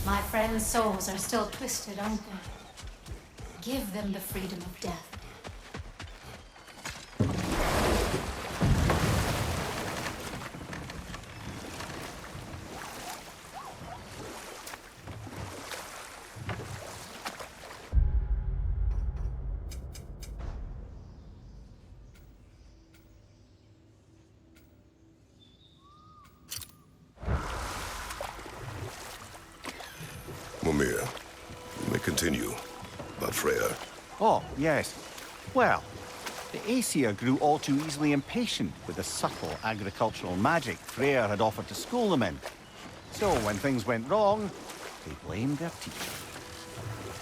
My friends' souls are still twisted, aren't they? Give them the freedom of death. Mimir, you may continue about Freya. Oh, yes. Well, the Aesir grew all too easily impatient with the subtle agricultural magic Freya had offered to school them in. So when things went wrong, they blamed their teacher.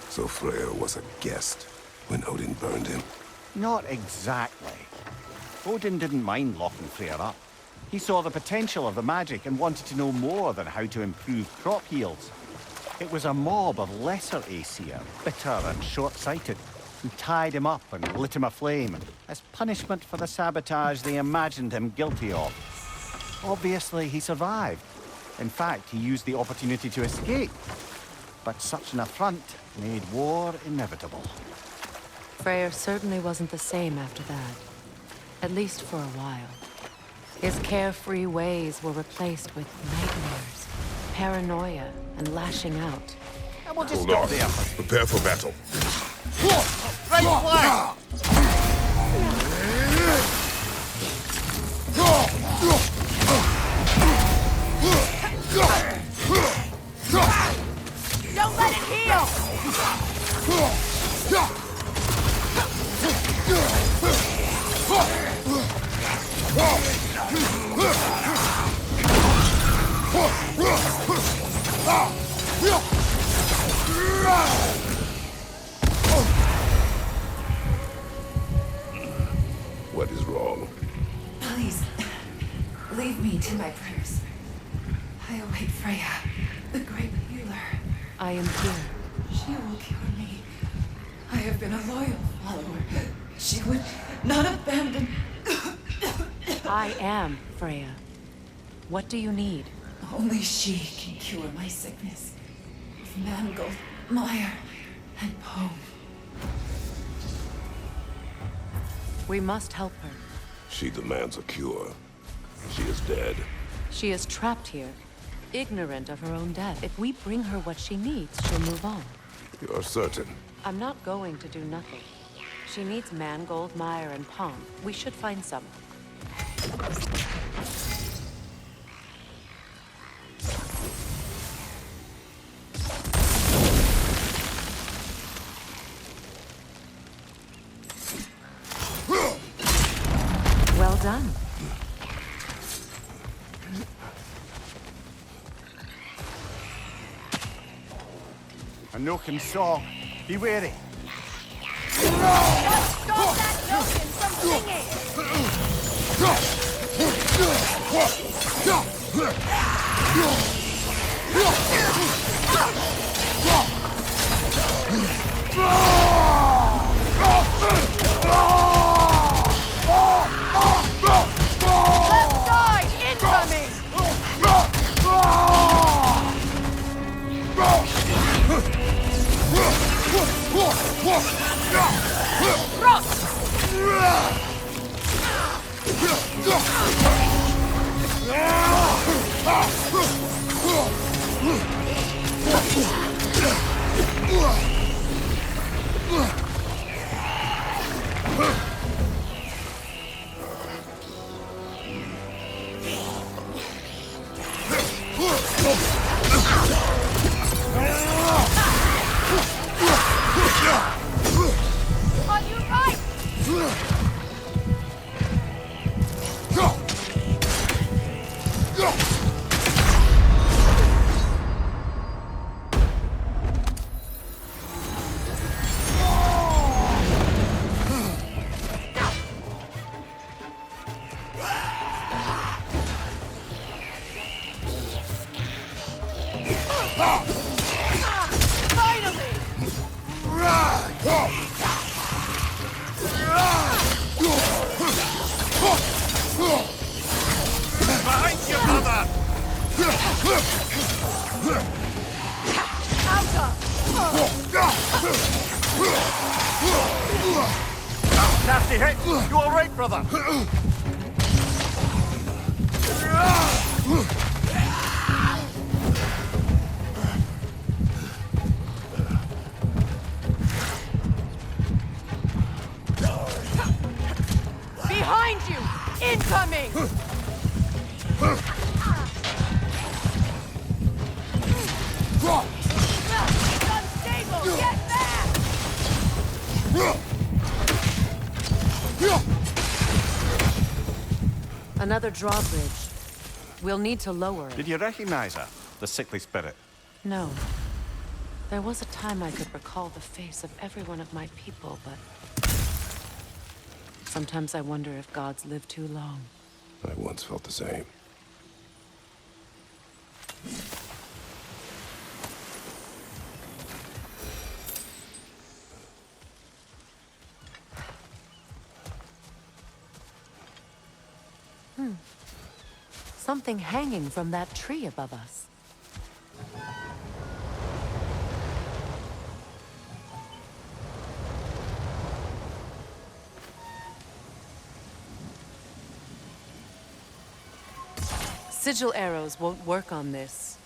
So Freya was a guest when Odin burned him. Not exactly. Odin didn't mind locking Freya up. He saw the potential of the magic and wanted to know more than how to improve crop yields. It was a mob of lesser Aesir, bitter and short-sighted, who tied him up and lit him aflame as punishment for the sabotage they imagined him guilty of. Obviously, he survived. In fact, he used the opportunity to escape. But such an affront made war inevitable. Freyr certainly wasn't the same after that. At least for a while. His carefree ways were replaced with nightmares, paranoia, and lashing out. And we'll just Hold stop on. there. Prepare for battle. Right flag! Don't let it heal! What is wrong? Please, leave me to my prayers. I await Freya, the great healer. I am here. She will cure me. I have been a loyal follower. She would not abandon. I am Freya. What do you need? Only she can cure my sickness. With mangold, mire, and poem. We must help her. She demands a cure. She is dead. She is trapped here, ignorant of her own death. If we bring her what she needs, she'll move on. You are certain? I'm not going to do nothing. She needs mangold, mire, and palm. We should find some. Well done. A Noken song. Be wary. Stop that Noken from singing! Left side, incoming! On your right! Nasty hit! You alright, brother? Behind you! Incoming! It's unstable! Get back! Another drawbridge. We'll need to lower it. Did you recognize her? The sickly spirit? No. There was a time I could recall the face of every one of my people, but... sometimes I wonder if gods live too long. I once felt the same. Something hanging from that tree above us. Sigil arrows won't work on this.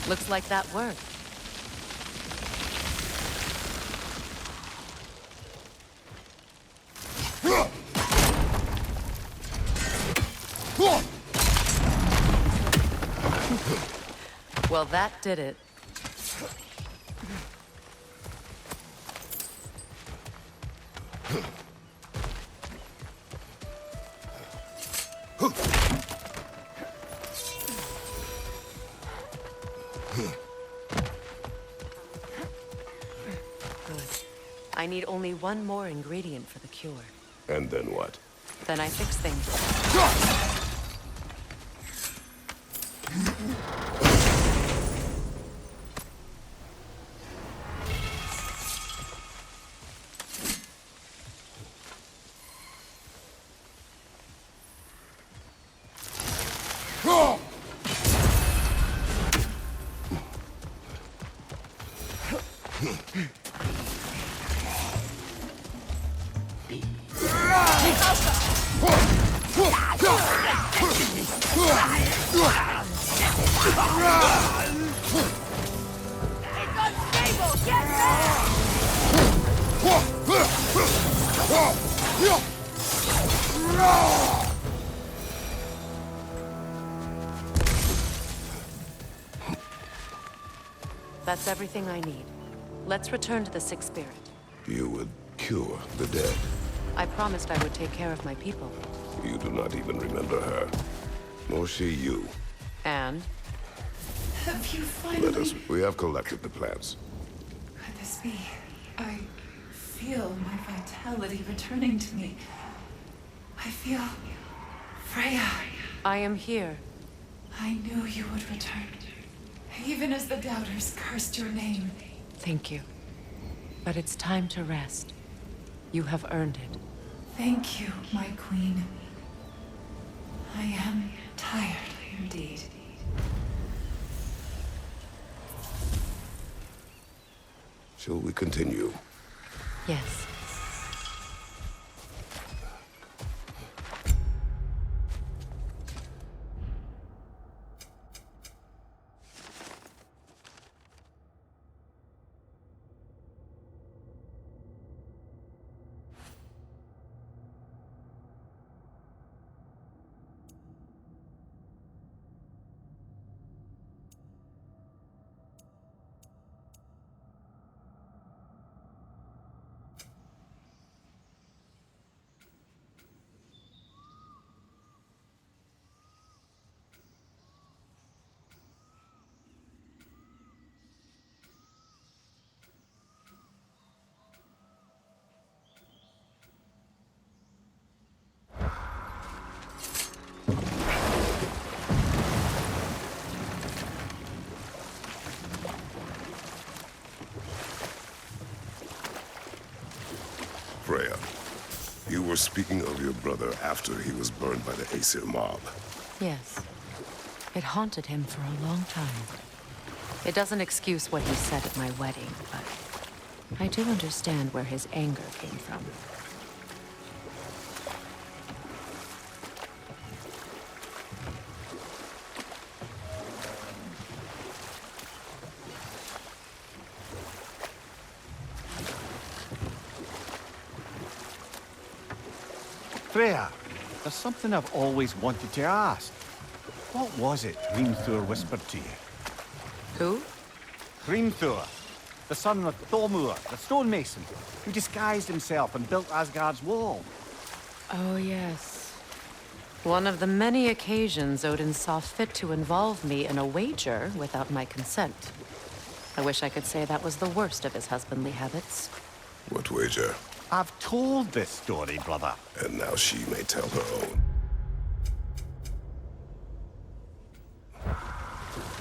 Looks like that worked. Well, that did it. I need only one more ingredient for the cure. And then what? Then I fix things. That's everything I need. Let's return to the Sick Spirit. You would cure the dead. I promised I would take care of my people. You do not even remember her. Nor she you. And? Have you finally... Let us. We have collected the plants. Could this be? I feel my vitality returning to me. I feel... Freya. I am here. I knew you would return. Even as the doubters cursed your name. Thank you. But it's time to rest. You have earned it. Thank you, my queen. I am tired indeed. Shall we continue? Yes. You were speaking of your brother after he was burned by the Aesir mob. Yes. It haunted him for a long time. It doesn't excuse what he said at my wedding, but I do understand where his anger came from. Freya, there's something I've always wanted to ask. What was it Hrimthur whispered to you? Who? Hrimthur, the son of Thormur, the stonemason, who disguised himself and built Asgard's wall. Oh, yes. One of the many occasions Odin saw fit to involve me in a wager without my consent. I wish I could say that was the worst of his husbandly habits. What wager? I've told this story, brother. And now she may tell her own.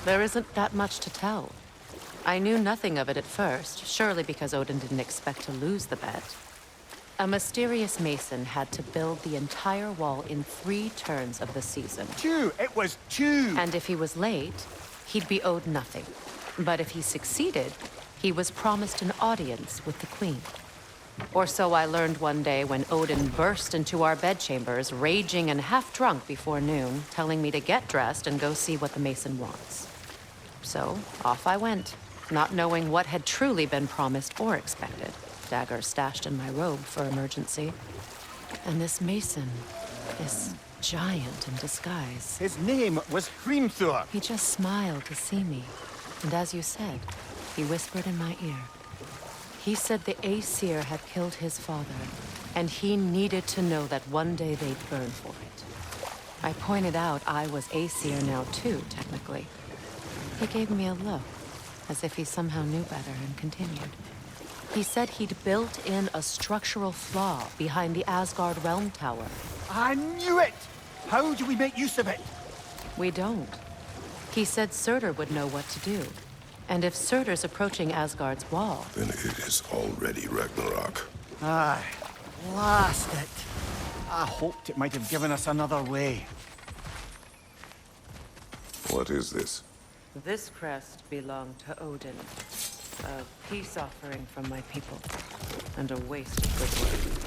There isn't that much to tell. I knew nothing of it at first, surely because Odin didn't expect to lose the bet. A mysterious mason had to build the entire wall in 3 turns of the season. 2! It was 2! And if he was late, he'd be owed nothing. But if he succeeded, he was promised an audience with the queen. Or so I learned one day when Odin burst into our bedchambers, raging and half-drunk before noon, telling me to get dressed and go see what the mason wants. So, off I went, not knowing what had truly been promised or expected. Dagger stashed in my robe for emergency. And this mason, this giant in disguise. His name was Hrimthur. He just smiled to see me. And as you said, he whispered in my ear. He said the Aesir had killed his father, and he needed to know that one day they'd burn for it. I pointed out I was Aesir now too, technically. He gave me a look, as if he somehow knew better, and continued. He said he'd built in a structural flaw behind the Asgard Realm Tower. I knew it! How do we make use of it? We don't. He said Surtur would know what to do. And if Surtur's approaching Asgard's wall... Then it is already Ragnarok. Aye, blast it. I hoped it might have given us another way. What is this? This crest belonged to Odin. A peace offering from my people. And a waste of good work.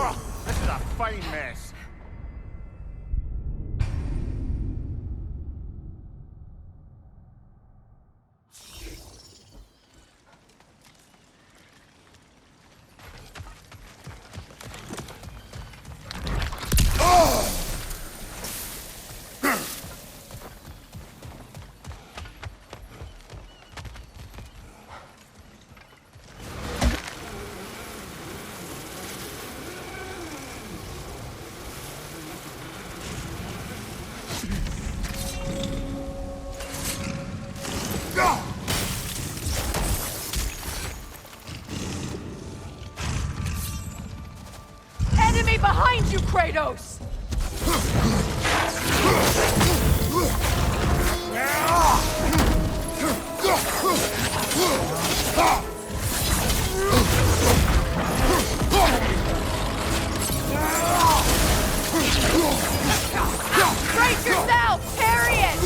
Oh, this is a fine mess. Enemy behind you, Kratos! Brace yourself! Parry it!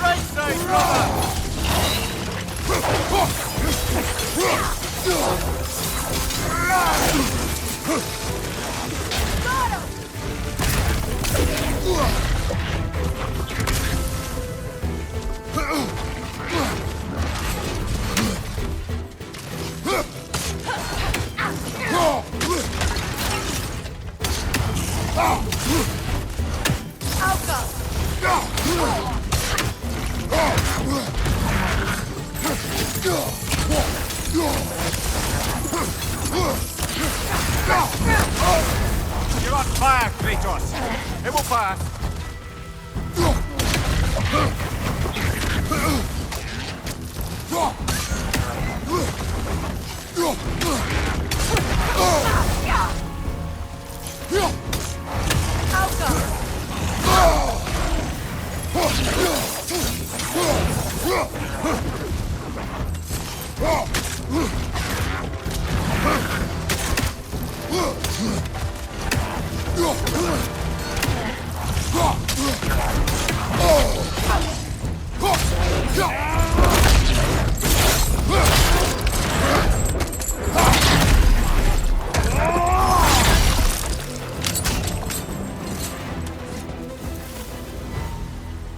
Right side, brother! You're on fire, Kratos! It will pass!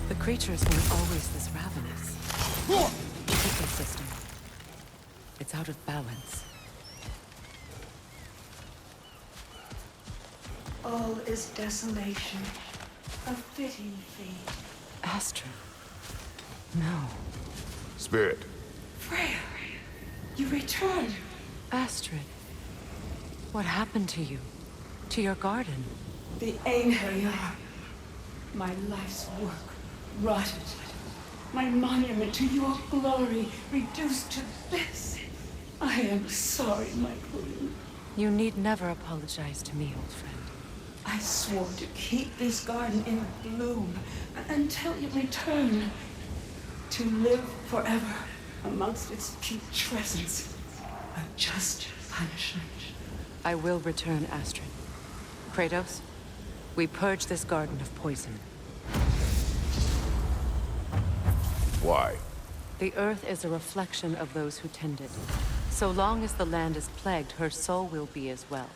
The creatures weren't always this ravenous. The ecosystem. It's out of balance. All is desolation, a fitting fate. Astrid. No. Spirit, Freya, you returned. Astrid. What happened to you? To your garden? The Einherjar. My life's work rotted. My monument to your glory reduced to this. I am sorry, my queen. You need never apologize to me, old friend. I swore to keep this garden in bloom until you return. To live forever amongst its putrescence. A just punishment. I will return, Astrid. Kratos, we purge this garden of poison. why? The earth is a reflection of those who tend it. So long as the land is plagued, her soul will be as well.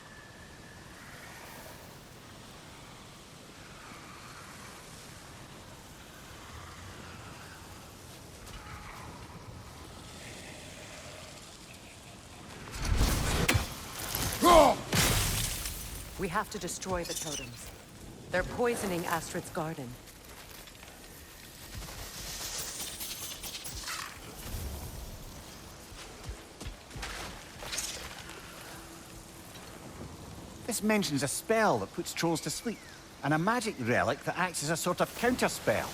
We have to destroy the totems. They're poisoning Astrid's garden. This mentions a spell that puts trolls to sleep, and a magic relic that acts as a sort of counterspell.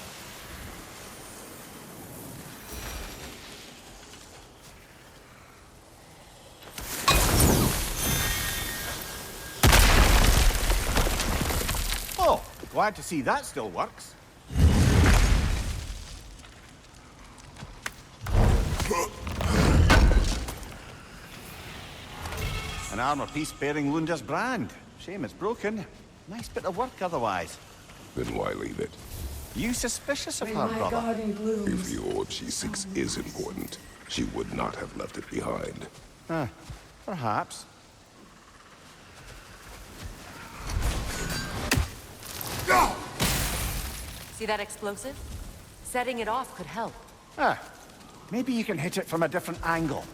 Oh, glad to see that still works. An armor piece bearing Lunda's brand. Shame it's broken. Nice bit of work otherwise. Then why leave it? You suspicious of When her, my brother? garden blooms, If the orb she seeks is important, she would not have left it behind. Perhaps. See that explosive? Setting it off could help. Maybe you can hit it from a different angle.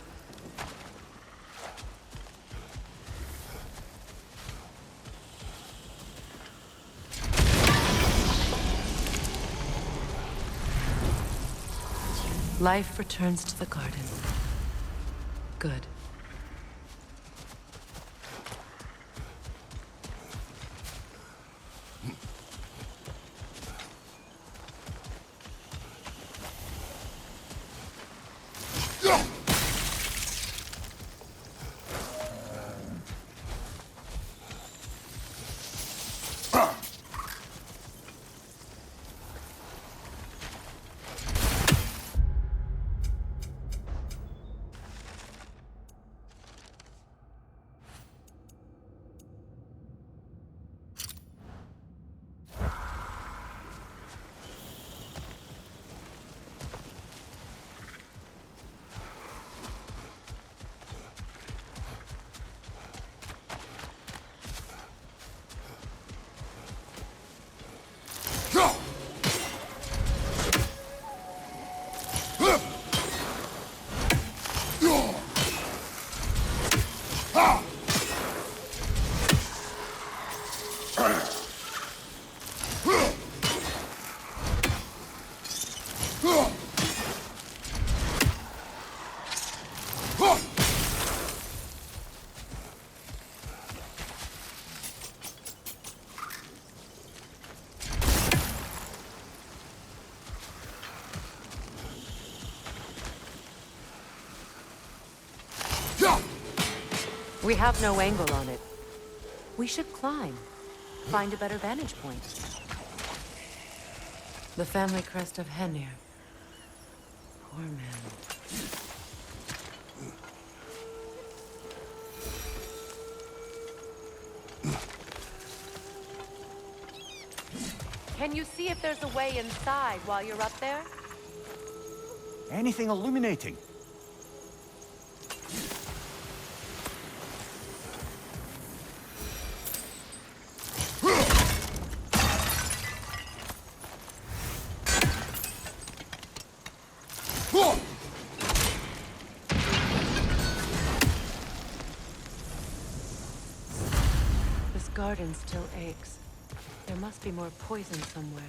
Life returns to the garden. Good. We have no angle on it. We should climb. Find a better vantage point. The family crest of Henir. Poor man. Can you see if there's a way inside while you're up there? Anything illuminating? This garden still aches. There must be more poison somewhere.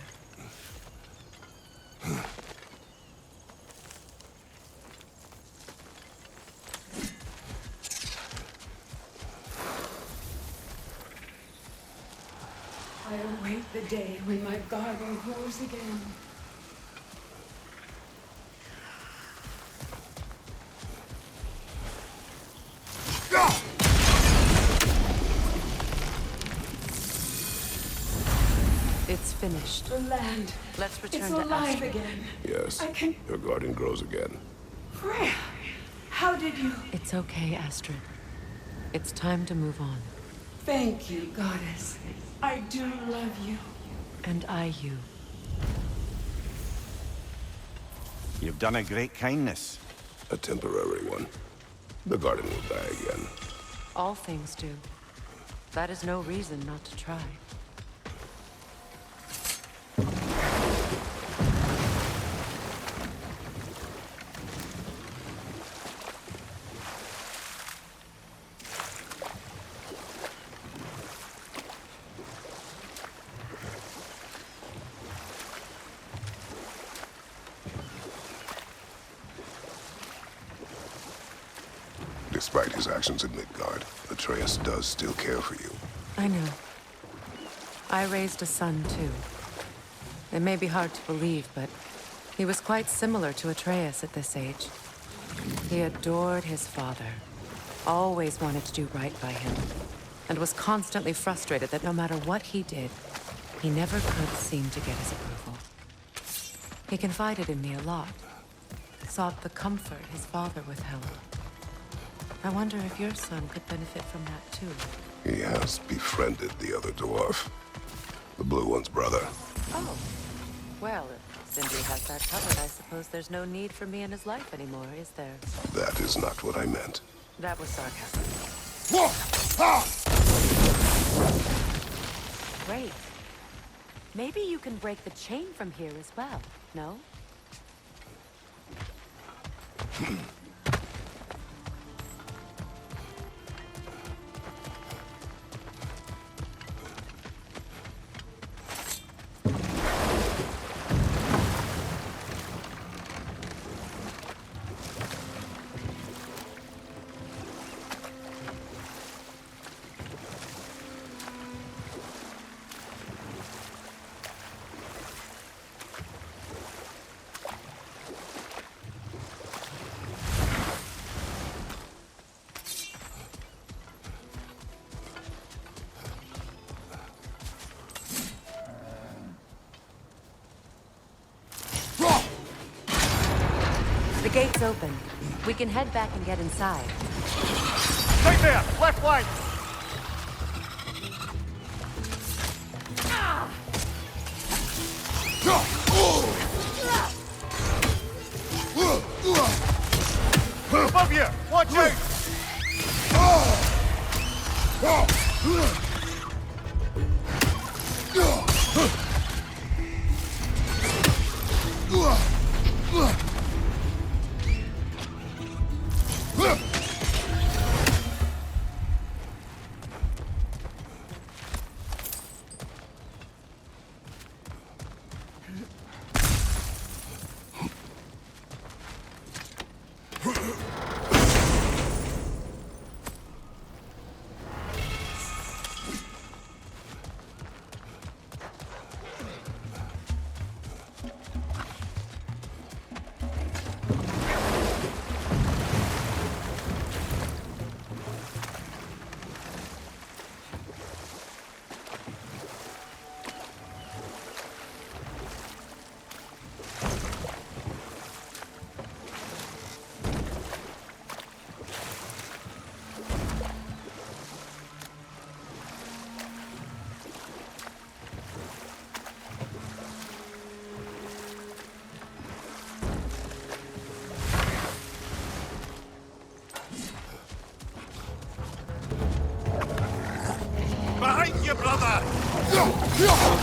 I await the day when my garden grows again. It's finished. The land. Let's return It's to alive Astrid. again. Yes, I can... your garden grows again. Freya, how did you... It's okay, Astrid. It's time to move on. Thank you, goddess. I do love you. And I you. You've done a great kindness. A temporary one. The garden will die again. All things do. That is no reason not to try. Despite his actions in Midgard, Atreus does still care for you. I know. I raised a son, too. It may be hard to believe, but he was quite similar to Atreus at this age. He adored his father, always wanted to do right by him, and was constantly frustrated that no matter what he did, he never could seem to get his approval. He confided in me a lot, sought the comfort his father withheld. I wonder if your son could benefit from that, too. He has befriended the other dwarf. The blue one's brother. Oh. Well, if Sindri has that covered, I suppose there's no need for me in his life anymore, is there? That is not what I meant. That was sarcasm. Great. Maybe you can break the chain from here as well, no? The gate's open. We can head back and get inside. Right there! Left flank! Above you! Watch out! 야!